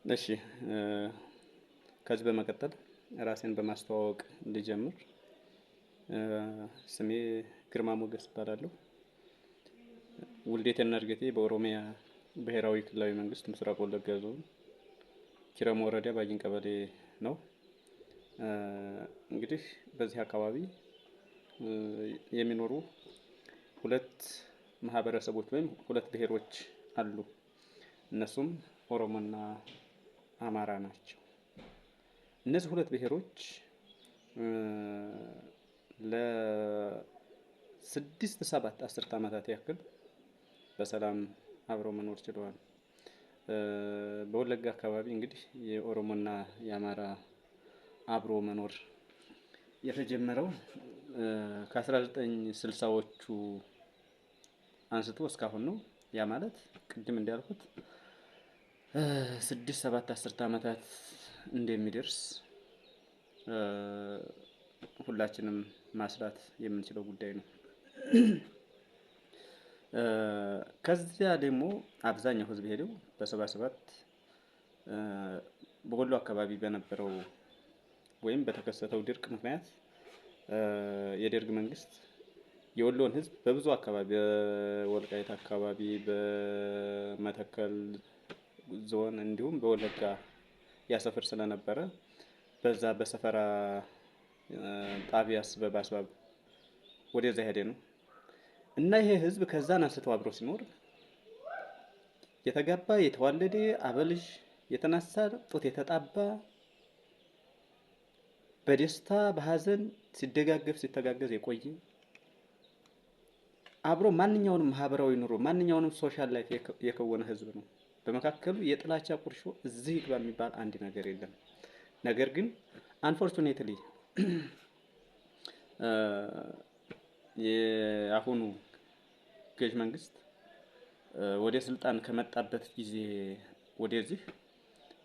እሺ ከዚህ በመቀጠል ራሴን በማስተዋወቅ እንድጀምር። ስሜ ግርማ ሞገስ እባላለሁ። ውልደቴና እድገቴ በኦሮሚያ ብሔራዊ ክልላዊ መንግስት ምስራቅ ወለጋ ዞን ኪረሙ ወረዳ ባጊን ቀበሌ ነው። እንግዲህ በዚህ አካባቢ የሚኖሩ ሁለት ማህበረሰቦች ወይም ሁለት ብሔሮች አሉ። እነሱም ኦሮሞና አማራ ናቸው። እነዚህ ሁለት ብሔሮች ለስድስት ሰባት አስርት ዓመታት ያክል በሰላም አብረው መኖር ችለዋል። በወለጋ አካባቢ እንግዲህ የኦሮሞና የአማራ አብሮ መኖር የተጀመረው ከ1960ዎቹ አንስቶ እስካሁን ነው። ያ ማለት ቅድም እንዳልኩት ስድስት ሰባት አስርት ዓመታት እንደሚደርስ ሁላችንም ማስላት የምንችለው ጉዳይ ነው። ከዚያ ደግሞ አብዛኛው ህዝብ ሄደው በ77 በወሎ አካባቢ በነበረው ወይም በተከሰተው ድርቅ ምክንያት የደርግ መንግስት የወሎን ህዝብ በብዙ አካባቢ በወልቃይት አካባቢ፣ በመተከል ዞን እንዲሁም በወለጋ ያሰፍር ስለነበረ በዛ በሰፈራ ጣቢያ በማስባብ ወደዛ ሄደ ነው እና ይሄ ህዝብ ከዛን አንስቶ አብሮ ሲኖር የተጋባ የተዋለደ አበልጅ የተነሳ ጡት የተጣባ በደስታ በሀዘን ሲደጋገፍ ሲተጋገዝ የቆየ አብሮ ማንኛውንም ማህበራዊ ኑሮ ማንኛውንም ሶሻል ላይፍ የከወነ ህዝብ ነው። በመካከሉ የጥላቻ ቁርሾ እዚህ ይግባ የሚባል አንድ ነገር የለም። ነገር ግን አንፎርቹኔትሊ የአሁኑ ገዥ መንግስት ወደ ስልጣን ከመጣበት ጊዜ ወደዚህ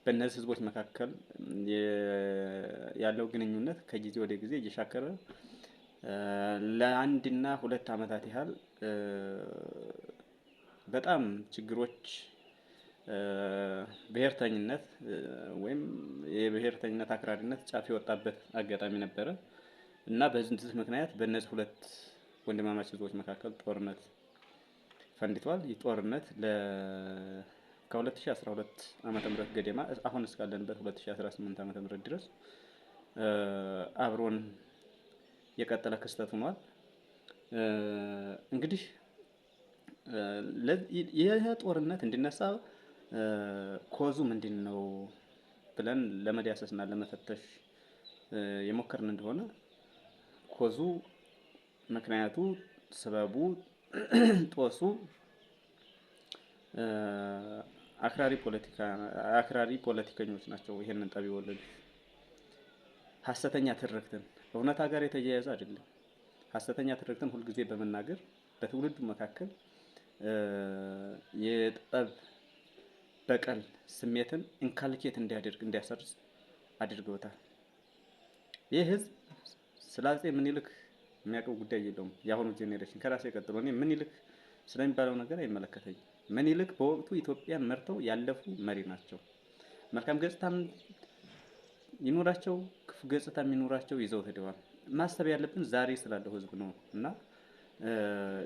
በእነዚህ ህዝቦች መካከል ያለው ግንኙነት ከጊዜ ወደ ጊዜ እየሻከረ ለአንድና ሁለት ዓመታት ያህል በጣም ችግሮች ብሔርተኝነት ወይም የብሔርተኝነት አክራሪነት ጫፍ የወጣበት አጋጣሚ ነበረ እና በዚህ ምክንያት በእነዚህ ሁለት ወንድማማች ህዝቦች መካከል ጦርነት ፈንድቷል። ይህ ጦርነት ከ2012 ዓመተ ምህረት ገደማ አሁን እስካለንበት 2018 ዓመተ ምህረት ድረስ አብሮን የቀጠለ ክስተት ሆኗል። እንግዲህ ይህ ጦርነት እንዲነሳ ኮዙ ምንድነው ብለን ለመዳሰስና ለመፈተሽ የሞከርን እንደሆነ ኮዙ ምክንያቱ ሰበቡ ጦሱ አክራሪ ፖለቲከኞች ናቸው። ይሄንን ጠብ የወለዱት ሐሰተኛ ትርክትን እውነታ ጋር የተያያዘ አይደለም። ሐሰተኛ ትርክትን ሁልጊዜ በመናገር በትውልዱ መካከል የጠብ በቀል ስሜትን ኢንካልኬት እንዲያሰርጽ አድርገውታል። ይህ ህዝብ ስለ አፄ ምኒልክ የሚያውቀው ጉዳይ የለውም። የአሁኑ ጄኔሬሽን ከራሴ ቀጥሎ እኔ ምኒልክ ስለሚባለው ነገር አይመለከተኝም። ምኒልክ በወቅቱ ኢትዮጵያን መርተው ያለፉ መሪ ናቸው። መልካም ገጽታም ይኖራቸው ክፉ ገጽታ የሚኖራቸው ይዘው ሄደዋል። ማሰብ ያለብን ዛሬ ስላለው ህዝብ ነው እና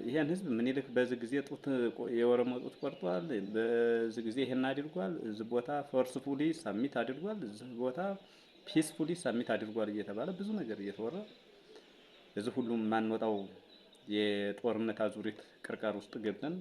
ይሄን ህዝብ ምኒልክ በዚህ ጊዜ የኦሮሞ ጡት ቆርጧል፣ በዚህ ጊዜ ይሄን አድርጓል፣ እዚህ ቦታ ፎርስፉሊ ሳሚት አድርጓል፣ እዚህ ቦታ ፒስፉሊ ሳሚት አድርጓል እየተባለ ብዙ ነገር እየተወራ እዚህ ሁሉም የጦርነት አዙሪት ቅርቃር ውስጥ ገብተን